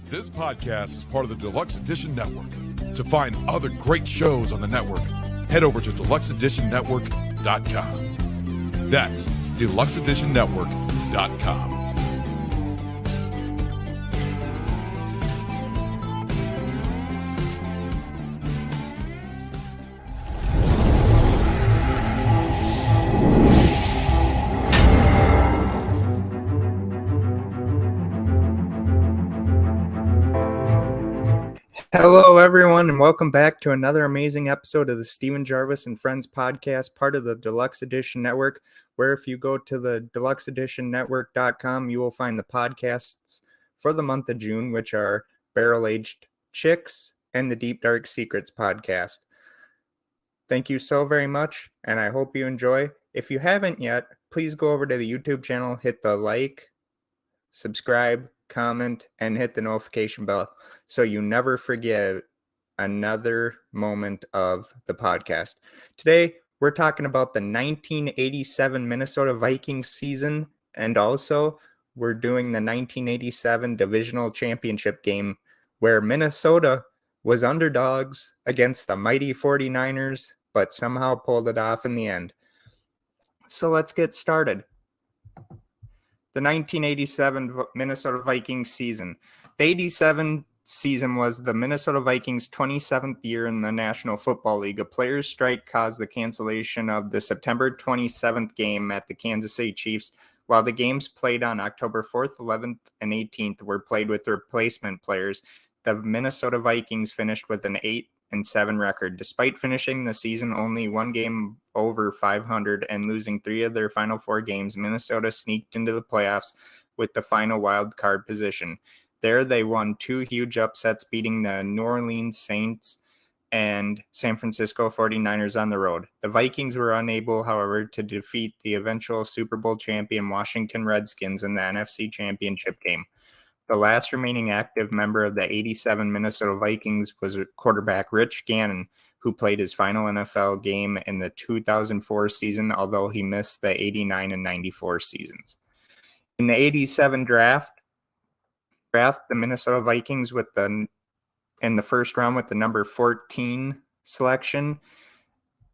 This podcast is part of the Deluxe Edition Network. To find other great shows on the network, head over to deluxeeditionnetwork.com. That's deluxeeditionnetwork.com. Hello, everyone, and welcome back to another amazing episode of the Steven Jarvis and Friends podcast, part of the Deluxe Edition Network, where if you go to the deluxeeditionnetwork.com, you will find the podcasts for the month of June, which are Barrel Aged Chicks and the Deep Dark Secrets podcast. Thank you so very much, and I hope you enjoy. If you haven't yet, please go over to the YouTube channel, hit the like, subscribe, comment, and hit the notification bell so you never forget another moment of the podcast. Today, we're talking about the 1987 Minnesota Vikings season, and also we're doing the 1987 Divisional Championship game where Minnesota was underdogs against the mighty 49ers, but somehow pulled it off in the end. So let's get started. The 1987 Minnesota Vikings season. The 87 season was the Minnesota Vikings' 27th year in the National Football League. A players' strike caused the cancellation of the September 27th game at the Kansas City Chiefs, while the games played on October 4th, 11th, and 18th were played with replacement players. The Minnesota Vikings finished with an 8-7 record. Despite finishing the season only one game over 500 and losing 3 of their final 4 games, Minnesota sneaked into the playoffs with the final wild card position. There they won 2 huge upsets, beating the New Orleans Saints and San Francisco 49ers on the road. The Vikings were unable, however, to defeat the eventual Super Bowl champion Washington Redskins in the NFC Championship game. The last remaining active member of the 87 Minnesota Vikings was quarterback Rich Gannon, who played his final NFL game in the 2004 season, although he missed the 89 and 94 seasons. In the 87 draft, the Minnesota Vikings in the first round with the number 14 selection,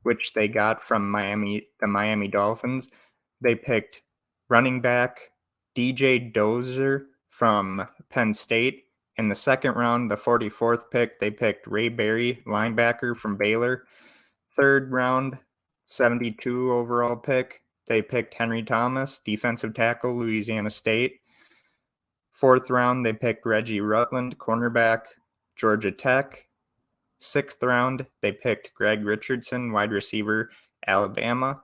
which they got from the Miami Dolphins. They picked running back DJ Dozier from Penn State. In the second round, the 44th pick, they picked Ray Berry, linebacker from Baylor. Third round, 72 overall pick, they picked Henry Thomas, defensive tackle, Louisiana State. Fourth round, they picked Reggie Rutland, cornerback, Georgia Tech. Sixth round, they picked Greg Richardson, wide receiver, Alabama.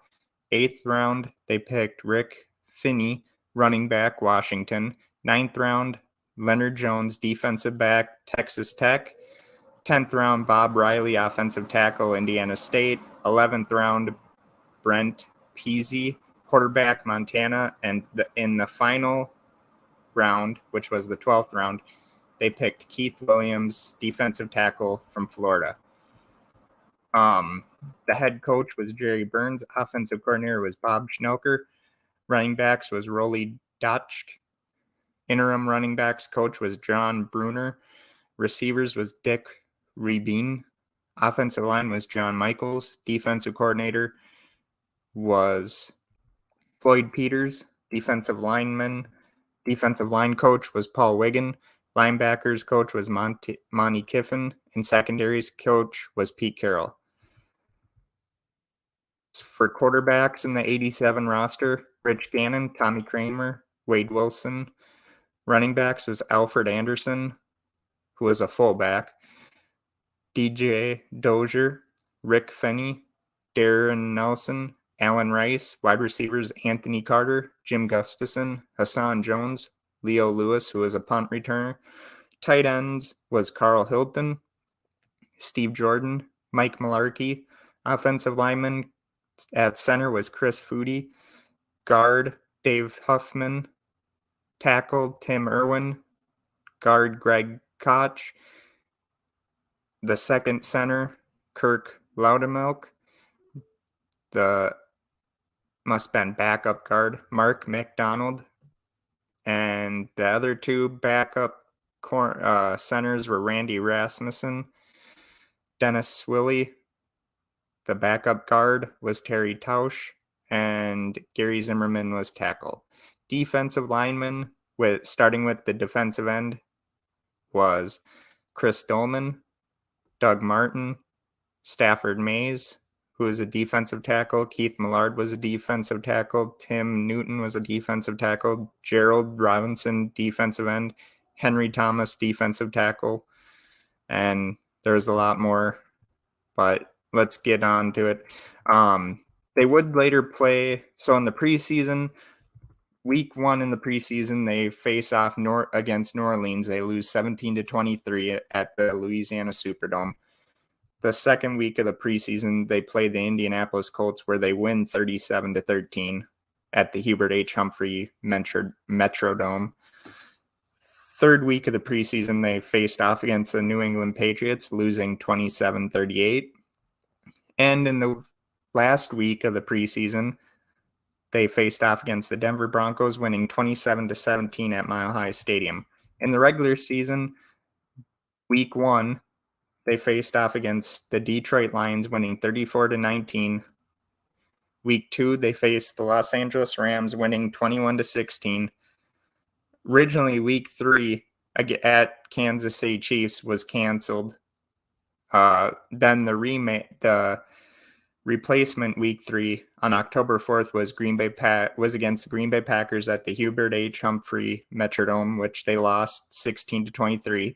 Eighth round, they picked Rick Finney, running back, Washington. Ninth round, Leonard Jones, defensive back, Texas Tech. 10th round, Bob Riley, offensive tackle, Indiana State. 11th round, Brent Peasy, quarterback, Montana. And in the final round, which was the 12th round, they picked Keith Williams, defensive tackle from Florida. The head coach was Jerry Burns. Offensive coordinator was Bob Schnelker. Running backs was Rolly Dotch. Interim running backs coach was John Bruner. Receivers was Dick Rebeen. Offensive line was John Michaels. Defensive coordinator was Floyd Peters. Defensive line coach was Paul Wiggin. Linebackers coach was Monty Kiffin. And secondaries coach was Pete Carroll. For quarterbacks in the 87 roster, Rich Gannon, Tommy Kramer, Wade Wilson. Running backs was Alfred Anderson, who was a fullback, DJ Dozier, Rick Finney, Darren Nelson, Alan Rice. Wide receivers Anthony Carter, Jim Gustafson, Hassan Jones, Leo Lewis, who was a punt returner. Tight ends was Carl Hilton, Steve Jordan, Mike Malarkey. Offensive lineman at center was Chris Foodie. Guard Dave Huffman. Tackle Tim Irwin. Guard Greg Koch. The second center, Kirk Loudermilk. The must have been backup guard, Mark McDonald. And the other two backup centers were Randy Rasmussen, Dennis Swilly. The backup guard was Terry Tausch, and Gary Zimmerman was tackle. Defensive linemen, starting with the defensive end, was Chris Dolman, Doug Martin, Stafford Mays, who was a defensive tackle. Keith Millard was a defensive tackle. Tim Newton was a defensive tackle. Gerald Robinson, defensive end. Henry Thomas, defensive tackle. And there's a lot more, but let's get on to it. They would later play. So in the preseason, week 1 in the preseason, they face off against New Orleans. They lose 17-23 at the Louisiana Superdome. The second week of the preseason, they play the Indianapolis Colts, where they win 37-13 at the Hubert H. Humphrey Metrodome. Third week of the preseason, they faced off against the New England Patriots, losing 27-38. And in the last week of the preseason, they faced off against the Denver Broncos, winning 27-17 at Mile High Stadium. In the regular season, week 1, they faced off against the Detroit Lions, winning 34-19. Week 2, they faced the Los Angeles Rams, winning 21-16. Originally, week 3 at Kansas City Chiefs was canceled. Then the replacement week 3 on October 4th was against the Green Bay Packers at the Hubert H. Humphrey Metrodome, which they lost 16-23.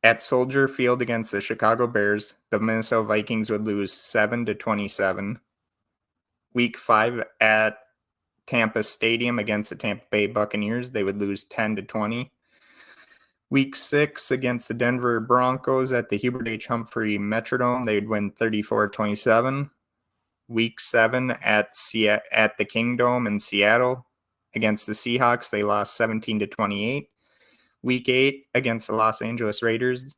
At Soldier Field against the Chicago Bears, the Minnesota Vikings would lose 7-27. Week 5 at Tampa Stadium against the Tampa Bay Buccaneers, they would lose 10-20. Week 6 against the Denver Broncos at the Hubert H. Humphrey Metrodome, they would win 34-27. Week 7 at the Kingdome in Seattle against the Seahawks, they lost 17-28. Week 8 against the Los Angeles Raiders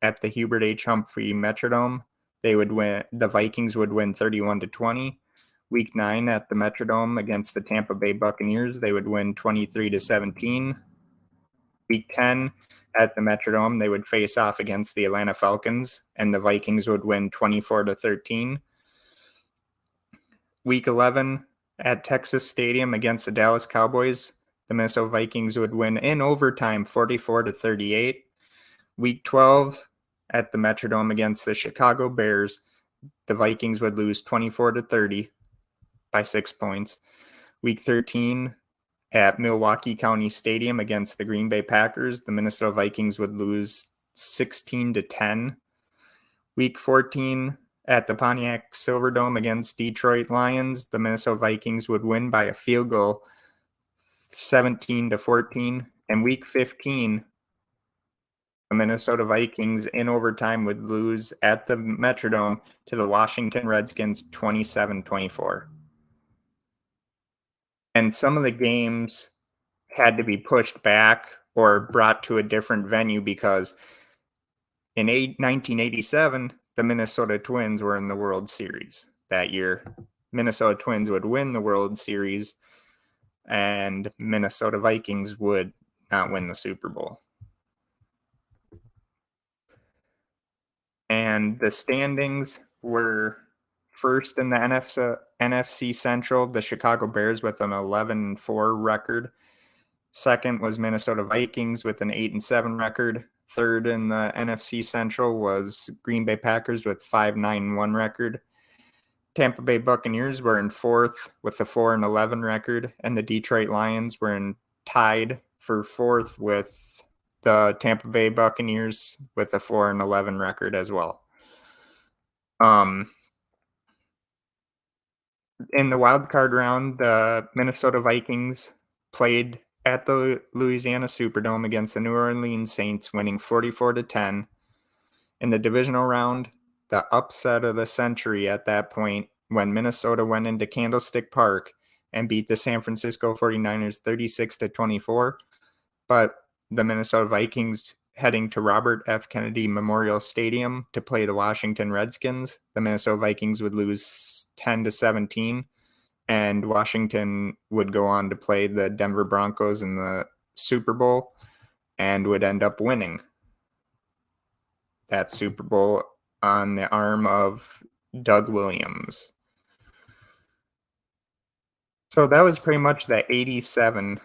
at the Hubert H. Humphrey Metrodome, the Vikings would win 31-20. Week 9 at the Metrodome against the Tampa Bay Buccaneers, they would win 23-17. Week 10 at the Metrodome, they would face off against the Atlanta Falcons, and the Vikings would win 24-13. Week 11 at Texas Stadium against the Dallas Cowboys, the Minnesota Vikings would win in overtime 44-38. Week 12 at the Metrodome against the Chicago Bears, the Vikings would lose 24-30 by 6 points. Week 13 at Milwaukee County Stadium against the Green Bay Packers, the Minnesota Vikings would lose 16-10. Week 14 at the Pontiac Silverdome against Detroit Lions, the Minnesota Vikings would win by a field goal 17-14. And week 15, the Minnesota Vikings in overtime would lose at the Metrodome to the Washington Redskins 27-24. And some of the games had to be pushed back or brought to a different venue because in 1987, the Minnesota Twins were in the World Series that year. Minnesota Twins would win the World Series, and Minnesota Vikings would not win the Super Bowl. And the standings were first in the NFC Central, the Chicago Bears with an 11-4 record. Second was Minnesota Vikings with an 8-7 record. Third in the NFC Central was Green Bay Packers with 5-9-1 record. Tampa Bay Buccaneers were in fourth with a 4-11 record, and the Detroit Lions were tied for fourth with the Tampa Bay Buccaneers with a 4-11 record as well. In the wild card round, the Minnesota Vikings played at the Louisiana Superdome against the New Orleans Saints, winning 44-10. In the divisional round, the upset of the century at that point, when Minnesota went into Candlestick Park and beat the San Francisco 49ers 36-24. But the Minnesota Vikings heading to Robert F. Kennedy Memorial Stadium to play the Washington Redskins. The Minnesota Vikings would lose 10-17, and Washington would go on to play the Denver Broncos in the Super Bowl. and would end up winning that Super Bowl on the arm of Doug Williams. So that was pretty much the 87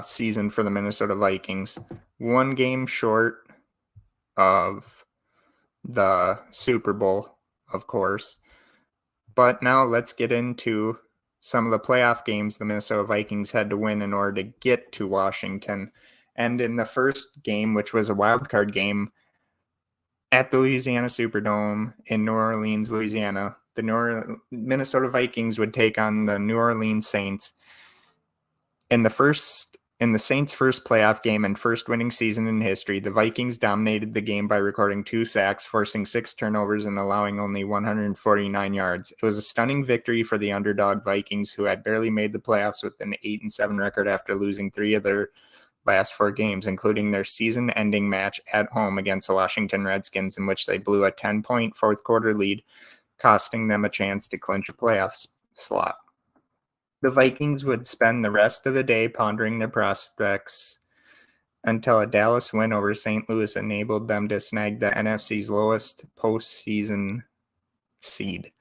season for the Minnesota Vikings. One game short of the Super Bowl, of course. But now let's get into some of the playoff games the Minnesota Vikings had to win in order to get to Washington. And in the first game, which was a wild card game at the Louisiana Superdome in New Orleans, Louisiana, the Minnesota Vikings would take on the New Orleans Saints. In the Saints' first playoff game and first winning season in history, the Vikings dominated the game by recording 2 sacks, forcing 6 turnovers, and allowing only 149 yards. It was a stunning victory for the underdog Vikings, who had barely made the playoffs with an 8-7 record after losing 3 of their last 4 games, including their season-ending match at home against the Washington Redskins, in which they blew a 10-point fourth-quarter lead, costing them a chance to clinch a playoff slot. The Vikings would spend the rest of the day pondering their prospects until a Dallas win over St. Louis enabled them to snag the NFC's lowest postseason seed.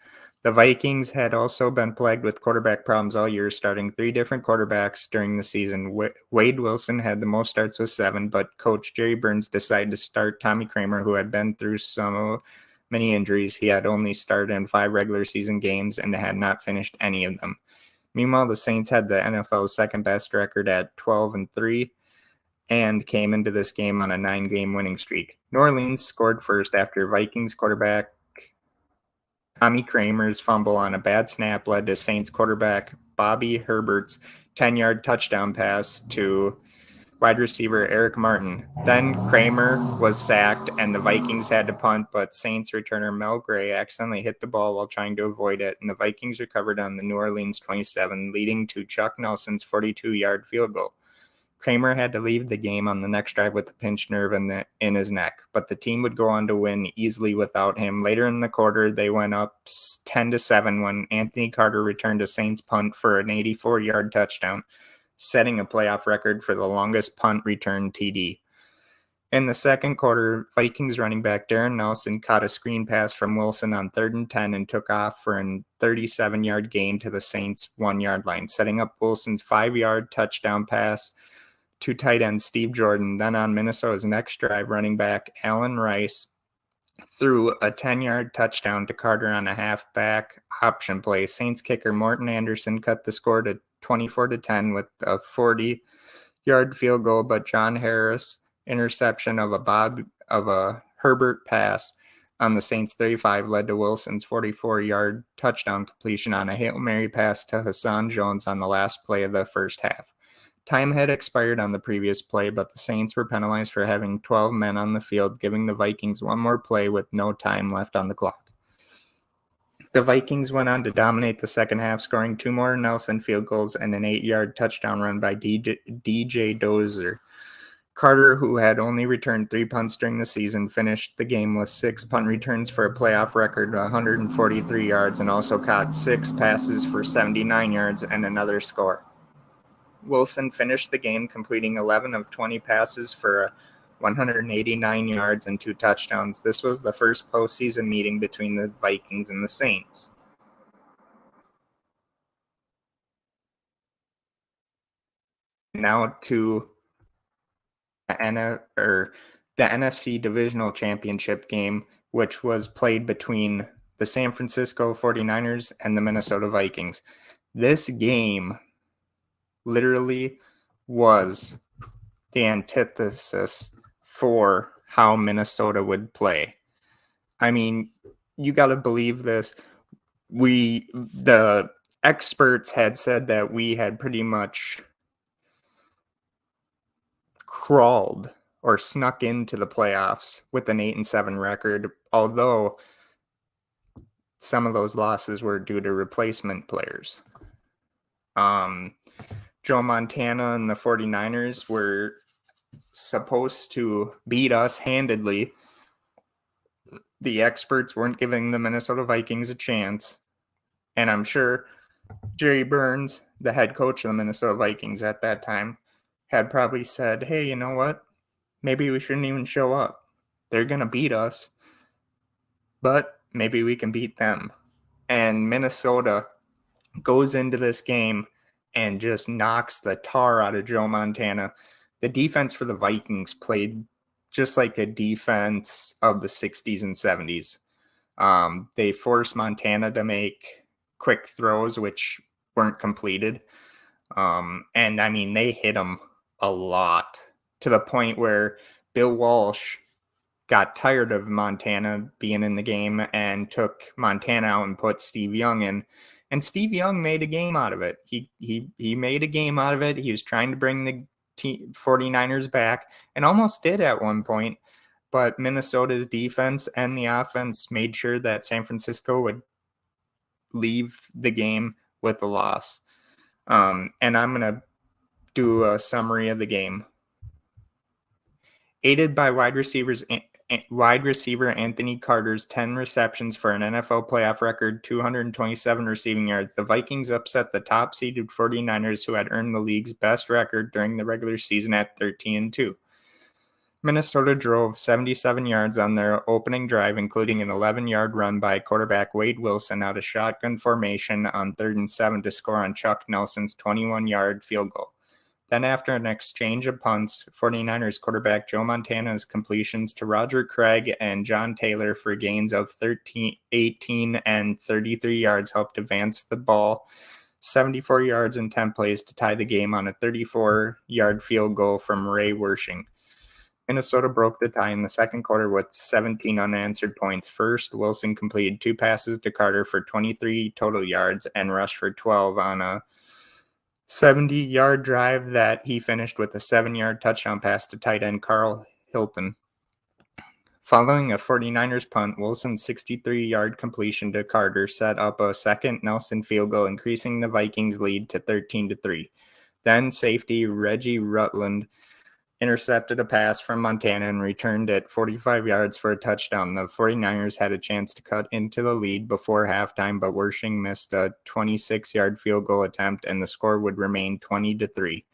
The Vikings had also been plagued with quarterback problems all year, starting 3 different quarterbacks during the season. Wade Wilson had the most starts with 7, but coach Jerry Burns decided to start Tommy Kramer, who had been through many injuries. He had only started in 5 regular season games and had not finished any of them. Meanwhile, the Saints had the NFL's second-best record at 12-3 and came into this game on a 9-game winning streak. New Orleans scored first after Vikings quarterback Tommy Kramer's fumble on a bad snap led to Saints quarterback Bobby Herbert's 10-yard touchdown pass to wide receiver Eric Martin. Then Kramer was sacked and the Vikings had to punt, but Saints returner Mel Gray accidentally hit the ball while trying to avoid it, and the Vikings recovered on the New Orleans 27, leading to Chuck Nelson's 42-yard field goal. Kramer had to leave the game on the next drive with a pinched nerve in his neck, but the team would go on to win easily without him. Later in the quarter, they went up 10-7 when Anthony Carter returned a Saints punt for an 84-yard touchdown, setting a playoff record for the longest punt return TD. In the second quarter, Vikings running back Darren Nelson caught a screen pass from Wilson on 3rd and 10 and took off for a 37-yard gain to the Saints' 1-yard line, setting up Wilson's 5-yard touchdown pass to tight end Steve Jordan. Then on Minnesota's next drive, running back Allen Rice threw a 10-yard touchdown to Carter on a halfback option play. Saints kicker Morton Anderson cut the score to 24-10 with a 40-yard field goal, but John Harris' interception of a Herbert pass on the Saints 35 led to Wilson's 44-yard touchdown completion on a Hail Mary pass to Hassan Jones on the last play of the first half. Time had expired on the previous play, but the Saints were penalized for having 12 men on the field, giving the Vikings one more play with no time left on the clock. The Vikings went on to dominate the second half, scoring 2 more Nelson field goals and an 8-yard touchdown run by DJ Dozer. Carter, who had only returned 3 punts during the season, finished the game with 6 punt returns for a playoff record of 143 yards and also caught 6 passes for 79 yards and another score. Wilson finished the game completing 11 of 20 passes for 189 yards and 2 touchdowns. This was the first postseason meeting between the Vikings and the Saints. Now to the NFC Divisional Championship game, which was played between the San Francisco 49ers and the Minnesota Vikings. This game literally was the antithesis for how Minnesota would play. I mean, you got to believe this. The experts had said that we had pretty much crawled or snuck into the playoffs with an 8-7 record, although some of those losses were due to replacement players. Joe Montana and the 49ers were supposed to beat us handedly. The experts weren't giving the Minnesota Vikings a chance. And I'm sure Jerry Burns, the head coach of the Minnesota Vikings at that time, had probably said, hey, you know what? Maybe we shouldn't even show up. They're going to beat us, but maybe we can beat them. And Minnesota goes into this game and just knocks the tar out of Joe Montana. The defense for the Vikings played just like the defense of the 60s and 70s. They forced Montana to make quick throws, which weren't completed. And I mean, they hit him a lot to the point where Bill Walsh got tired of Montana being in the game and took Montana out and put Steve Young in. And Steve Young made a game out of it. He made a game out of it. He was trying to bring the 49ers back and almost did at one point. But Minnesota's defense and the offense made sure that San Francisco would leave the game with a loss. And I'm going to do a summary of the game. Aided by wide receiver Anthony Carter's 10 receptions for an NFL playoff record 227 receiving yards, the Vikings upset the top-seeded 49ers, who had earned the league's best record during the regular season at 13-2. Minnesota drove 77 yards on their opening drive, including an 11-yard run by quarterback Wade Wilson out of shotgun formation on 3rd and 7 to score on Chuck Nelson's 21-yard field goal. Then, after an exchange of punts, 49ers quarterback Joe Montana's completions to Roger Craig and John Taylor for gains of 18 and 33 yards helped advance the ball 74 yards in 10 plays to tie the game on a 34-yard field goal from Ray Wersching. Minnesota broke the tie in the second quarter with 17 unanswered points. First, Wilson completed 2 passes to Carter for 23 total yards and rushed for 12 on a 70-yard drive that he finished with a 7-yard touchdown pass to tight end Carl Hilton. Following a 49ers punt, Wilson's 63-yard completion to Carter set up a second Nelson field goal, increasing the Vikings' lead to 13-3. Then safety Reggie Rutland intercepted a pass from Montana and returned it 45 yards for a touchdown. The 49ers had a chance to cut into the lead before halftime, but Wersching missed a 26-yard field goal attempt, and the score would remain 20-3.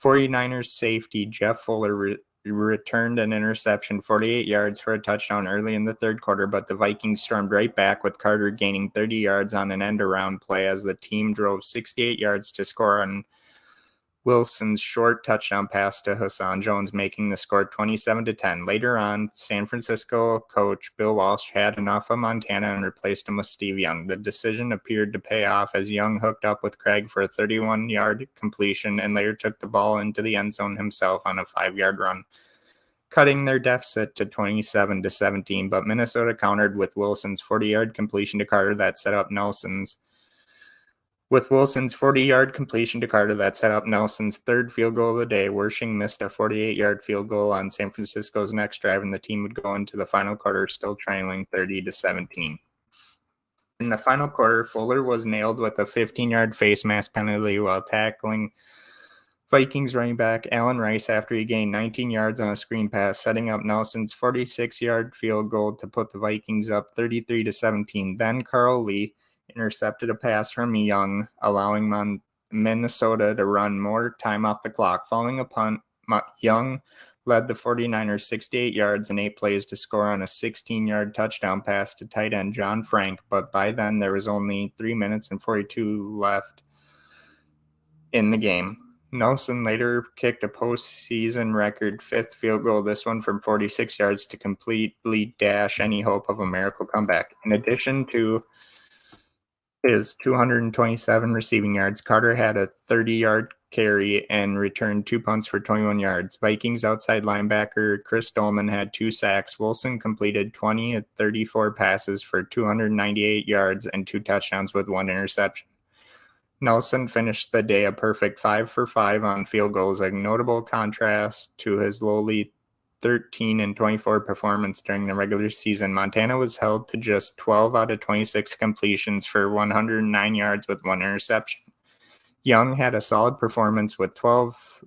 49ers safety Jeff Fuller returned an interception 48 yards for a touchdown early in the third quarter, but the Vikings stormed right back, with Carter gaining 30 yards on an end-around play as the team drove 68 yards to score on Wilson's short touchdown pass to Hassan Jones, making the score 27-10. Later on, San Francisco coach Bill Walsh had enough of Montana and replaced him with Steve Young. The decision appeared to pay off as Young hooked up with Craig for a 31-yard completion and later took the ball into the end zone himself on a 5-yard run, cutting their deficit to 27-17. But Minnesota countered with Wilson's 40-yard completion to Carter that set up Nelson's 40-yard completion to Carter that set up Nelson's third field goal of the day. Wersching missed a 48-yard field goal on San Francisco's next drive, and the team would go into the final quarter still trailing 30-17. In the final quarter, Fuller was nailed with a 15-yard face mask penalty while tackling Vikings running back Allen Rice after he gained 19 yards on a screen pass, setting up Nelson's 46-yard field goal to put the Vikings up 33-17. Then Carl Lee intercepted a pass from Young, allowing Minnesota to run more time off the clock. Following a punt, Young led the 49ers 68 yards and 8 plays to score on a 16-yard touchdown pass to tight end John Frank, but by then there was only 3 minutes and 42 left in the game. Nelson later kicked a postseason record 5th field goal, this one from 46 yards, to completely dash any hope of a miracle comeback. In addition to his 227 receiving yards, Carter had a 30-yard carry and returned 2 punts for 21 yards. Vikings outside linebacker Chris Dolman had 2 sacks. Wilson completed 20 of 34 passes for 298 yards and 2 touchdowns with 1 interception. Nelson finished the day a perfect 5 for 5 on field goals, a notable contrast to his lowly 13 and 24 performance during the regular season. Montana was held to just 12 out of 26 completions for 109 yards with 1 interception. Young had a solid performance with 12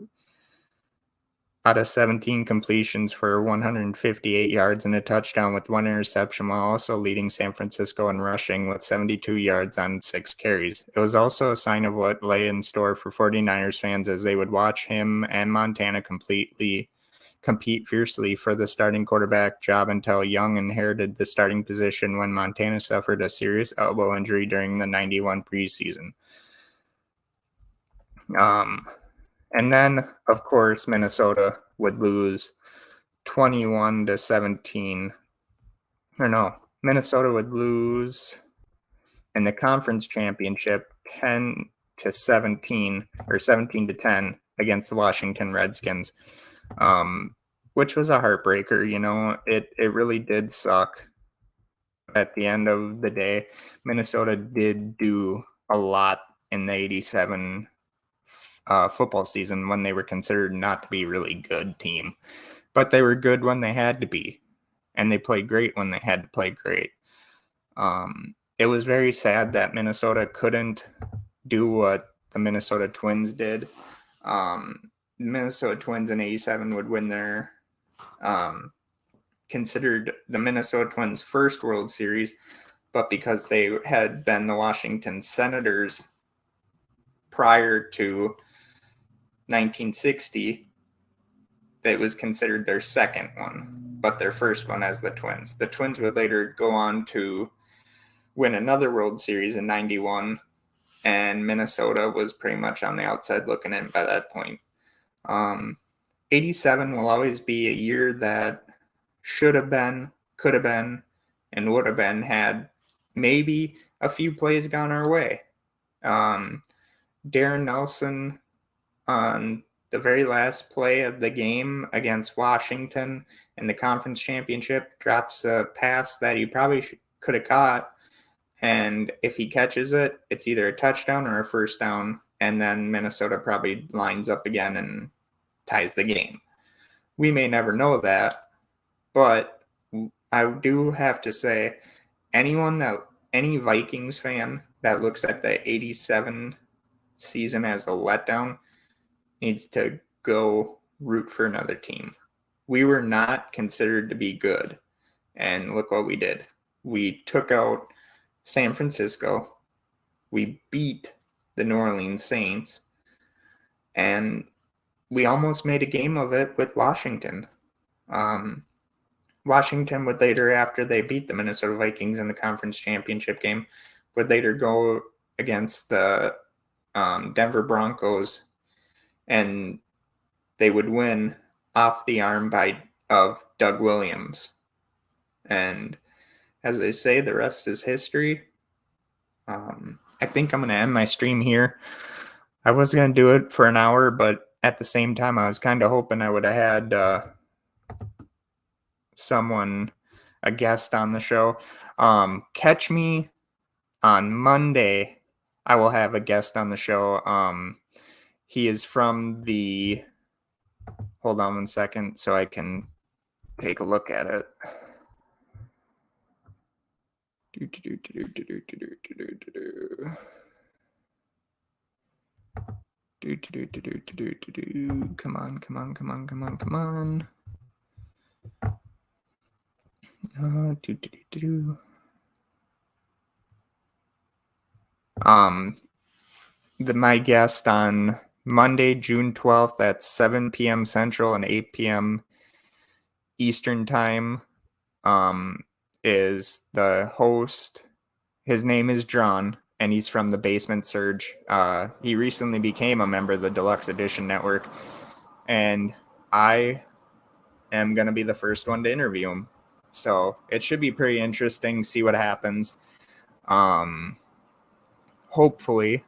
out of 17 completions for 158 yards and a touchdown with 1 interception, while also leading San Francisco in rushing with 72 yards on 6 carries. It was also a sign of what lay in store for 49ers fans as they would watch him and Montana compete fiercely for the starting quarterback job until Young inherited the starting position when Montana suffered a serious elbow injury during the 91 preseason. And then, of course, Minnesota would lose 21-17. Or no, Minnesota would lose in the conference championship 10-17 or 17-10 against the Washington Redskins, which was a heartbreaker. You know, it really did suck. At the end of the day, Minnesota did do a lot in the 87 football season when they were considered not to be a really good team, but they were good when they had to be, and they played great when they had to play great. It was very sad that Minnesota couldn't do what the Minnesota Twins did. Minnesota Twins in 87 would win their considered the Minnesota Twins' first World Series, but because they had been the Washington Senators prior to 1960, that was considered their second one, but their first one as the Twins. The Twins would later go on to win another World Series in 91, and Minnesota was pretty much on the outside looking in by that point. 87 will always be a year that should have been, could have been, and would have been had maybe a few plays gone our way. Darren Nelson on the very last play of the game against Washington in the conference championship drops a pass that he probably could have caught. And if he catches it, it's either a touchdown or a first down. And then Minnesota probably lines up again and ties the game. We may never know that, but I do have to say, any Vikings fan that looks at the 87 season as a letdown needs to go root for another team. We were not considered to be good, and look what we did. We took out San Francisco, we beat the New Orleans Saints, and we almost made a game of it with Washington. Washington would later, after they beat the Minnesota Vikings in the conference championship game, would later go against the Denver Broncos, and they would win off the arm of Doug Williams. And as they say, the rest is history. I think I'm going to end my stream here. I was going to do it for an hour, but at the same time, I was kind of hoping I would have had a guest on the show. Catch me on Monday. I will have a guest on the show. He is from the... Hold on 1 second so I can take a look at it. Come on. My guest on Monday, June 12th at 7 p.m. Central and 8 p.m. Eastern Time is the host. His name is John, and he's from the Basement Surge. He recently became a member of the Deluxe Edition Network, and I am going to be the first one to interview him. So it should be pretty interesting, see what happens. Hopefully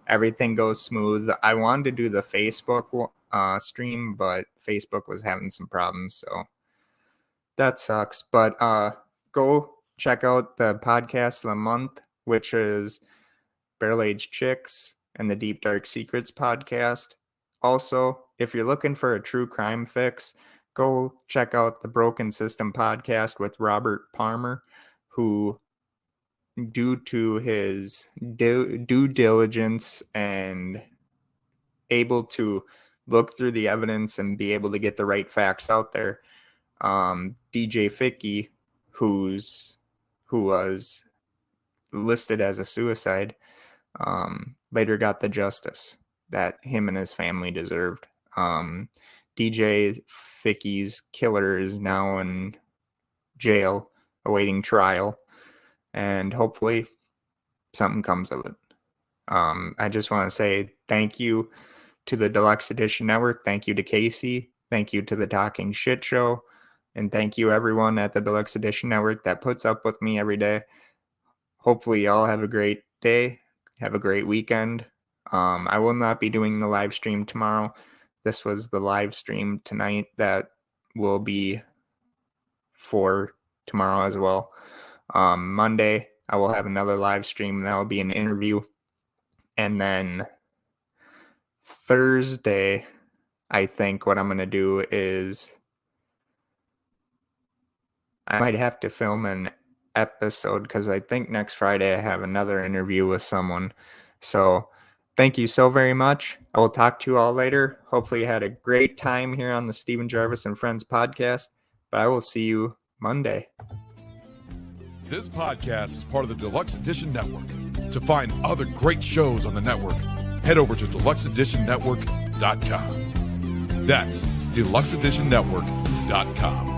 everything goes smooth. I wanted to do the Facebook stream, but Facebook was having some problems, so that sucks. But go check out the podcast of the month, which is Barrel Aged Chicks and the Deep Dark Secrets podcast. Also, if you're looking for a true crime fix, go check out the Broken System podcast with Robert Palmer, who, due to his due diligence and able to look through the evidence and be able to get the right facts out there. DJ Ficky, who was listed as a suicide, later got the justice that him and his family deserved. DJ Ficky's killer is now in jail awaiting trial, and hopefully something comes of it. I just want to say thank you to the Deluxe Edition Network. Thank you to Casey. Thank you to the Talking Shit Show. And thank you everyone at the Deluxe Edition Network that puts up with me every day. Hopefully y'all have a great day. Have a great weekend. I will not be doing the live stream tomorrow. This was the live stream tonight that will be for tomorrow as well. Monday, I will have another live stream. That will be an interview. And then Thursday, I think what I'm going to do is I might have to film an episode because I think next Friday I have another interview with someone. So thank you so very much. I will talk to you all later. Hopefully you had a great time here on the Steven Jarvis and Friends podcast, but I will see you Monday. This podcast is part of the Deluxe Edition Network. To find other great shows on the network, head over to deluxeeditionnetwork.com. That's deluxeeditionnetwork.com.